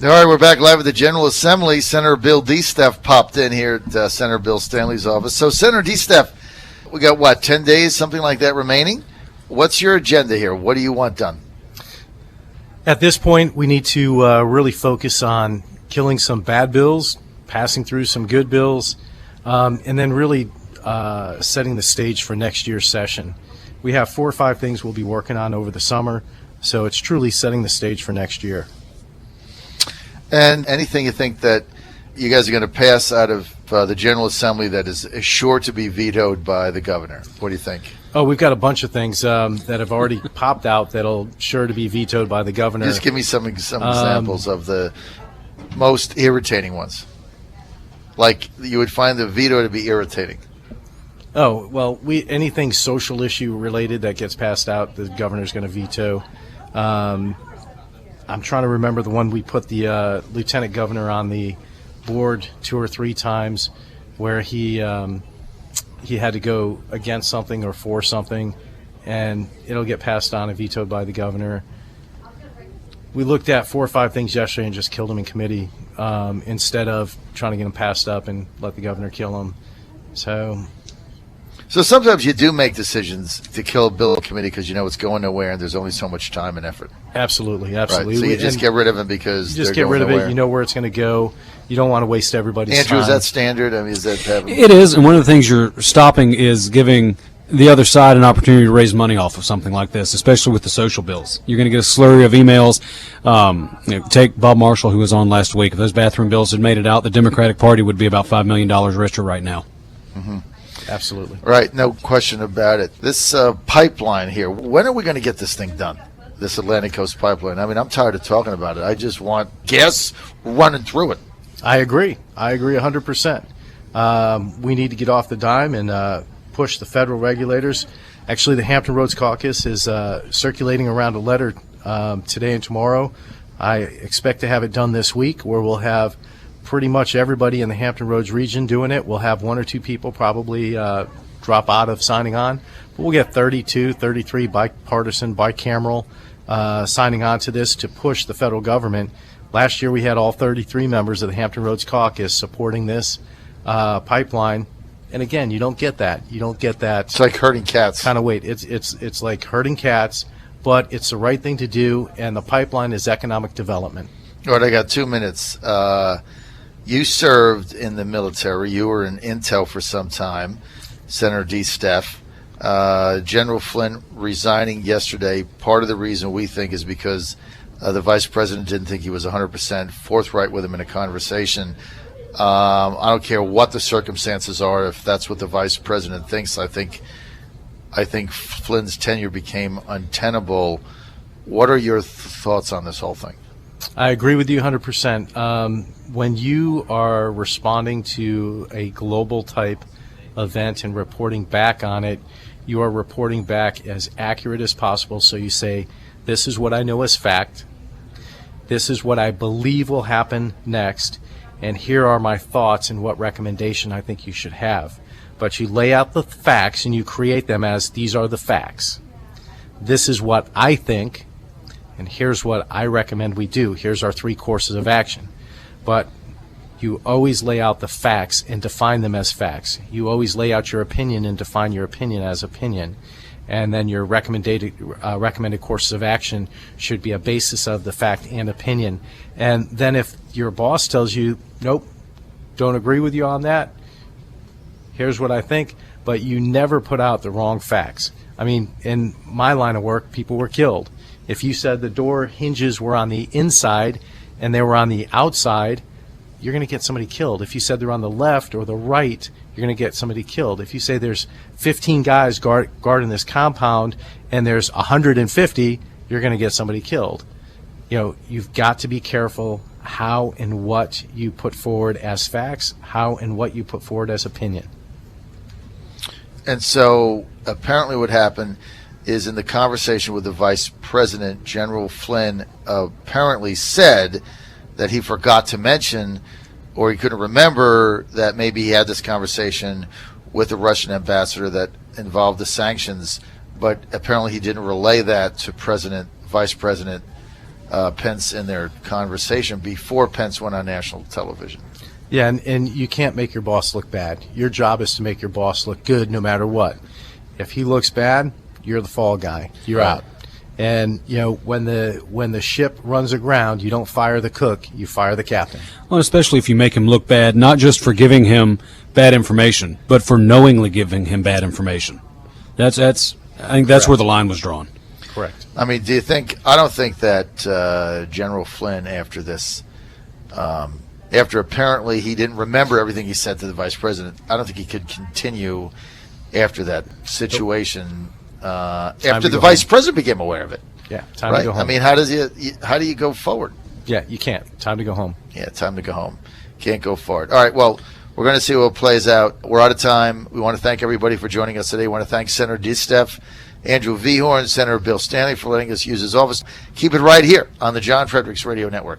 All right, we're back live at the General Assembly. Senator Bill DeSteph popped in here at Senator Bill Stanley's office. So, Senator DeSteph, we got, 10 days, something like that remaining? What's your agenda here? What do you want done? At this point, we need to really focus on killing some bad bills, passing through some good bills, and then really setting the stage for next year's session. We have 4 or 5 things we'll be working on over the summer, so it's truly setting the stage for next year. And anything you think that you guys are going to pass out of the General Assembly that is sure to be vetoed by the governor? What do you think? Oh, we've got a bunch of things that have already popped out that'll sure to be vetoed by the governor. Just give me some examples of the most irritating ones. Like you would find the veto to be irritating. Oh, well, anything social issue related that gets passed out, the governor's going to veto. I'm trying to remember the one we put the lieutenant governor on the board 2 or 3 times where he had to go against something or for something, and it'll get passed on and vetoed by the governor. We looked at 4 or 5 things yesterday and just killed them in committee instead of trying to get them passed up and let the governor kill them. So sometimes you do make decisions to kill a bill in committee because you know it's going nowhere and there's only so much time and effort. Absolutely. Right. So you just get rid of them because you just get rid of it. You know where it's going to go. You don't want to waste everybody's Andrew, time. is that standard? I mean, is that It is, and one of the things you're stopping is giving the other side an opportunity to raise money off of something like this, especially with the social bills. You're going to get a slurry of emails. Take Bob Marshall, who was on last week. If those bathroom bills had made it out, the Democratic Party would be about $5 million richer right now. Mm-hmm. Absolutely. Right, no question about it. This pipeline here, when are we going to get this thing done? This Atlantic Coast pipeline. I mean, I'm tired of talking about it. I just want gas running through it. I agree 100%. We need to get off the dime and push the federal regulators. Actually, the Hampton Roads Caucus is circulating around a letter today and tomorrow. I expect to have it done this week, where we'll have pretty much everybody in the Hampton Roads region doing it. We'll have 1 or 2 people probably drop out of signing on. But we'll get 32, 33 bipartisan, bicameral signing on to this to push the federal government. Last year we had all 33 members of the Hampton Roads Caucus supporting this pipeline. And again, you don't get that. You don't get that. It's like herding cats. Kind of weight. It's like herding cats, but it's the right thing to do, and the pipeline is economic development. All right, I got 2 minutes. You served in the military. You were in Intel for some time, Senator DeSteph. General Flynn resigning yesterday, part of the reason we think is because the vice president didn't think he was 100% forthright with him in a conversation. I don't care what the circumstances are. If that's what the vice president thinks, I think Flynn's tenure became untenable. What are your thoughts on this whole thing? I agree with you 100%. When you are responding to a global type event and reporting back on it, you are reporting back as accurate as possible. So you say, this is what I know as fact. This is what I believe will happen next. And here are my thoughts and what recommendation I think you should have. But you lay out the facts and you create them as, these are the facts. This is what I think, and here's what I recommend we do. Here's our 3 courses of action. But you always lay out the facts and define them as facts. You always lay out your opinion and define your opinion as opinion. And then your recommended courses of action should be a basis of the fact and opinion. And then if your boss tells you, nope, don't agree with you on that, here's what I think, but you never put out the wrong facts. I mean, in my line of work, people were killed. If you said the door hinges were on the inside and they were on the outside, you're going to get somebody killed. If you said they're on the left or the right, you're going to get somebody killed. If you say there's 15 guys guarding this compound and there's 150, you're going to get somebody killed. You know, you've got to be careful how and what you put forward as facts, how and what you put forward as opinion. And so apparently what happened is in the conversation with the vice president, General Flynn apparently said that he forgot to mention, or he couldn't remember, that maybe he had this conversation with the Russian ambassador that involved the sanctions, but apparently he didn't relay that to Vice President Pence in their conversation before Pence went on national television. Yeah, and you can't make your boss look bad. Your job is to make your boss look good no matter what. If he looks bad, you're the fall guy. You're Right. out. And when the ship runs aground, you don't fire the cook, you fire the captain. Well, especially if you make him look bad, not just for giving him bad information, but for knowingly giving him bad information. I think that's where the line was drawn. Correct. I mean, I don't think that General Flynn, after this, after apparently he didn't remember everything he said to the vice president, I don't think he could continue after that situation, after the vice president became aware of it. Yeah, time Right? to go home. I mean, how do you go forward? Yeah, you can't. Time to go home. Yeah, time to go home. Can't go forward. All right, well, we're going to see what plays out. We're out of time. We want to thank everybody for joining us today. We want to thank Senator DeSteph, Andrew Vehorn, Senator Bill Stanley for letting us use his office. Keep it right here on the John Fredericks Radio Network.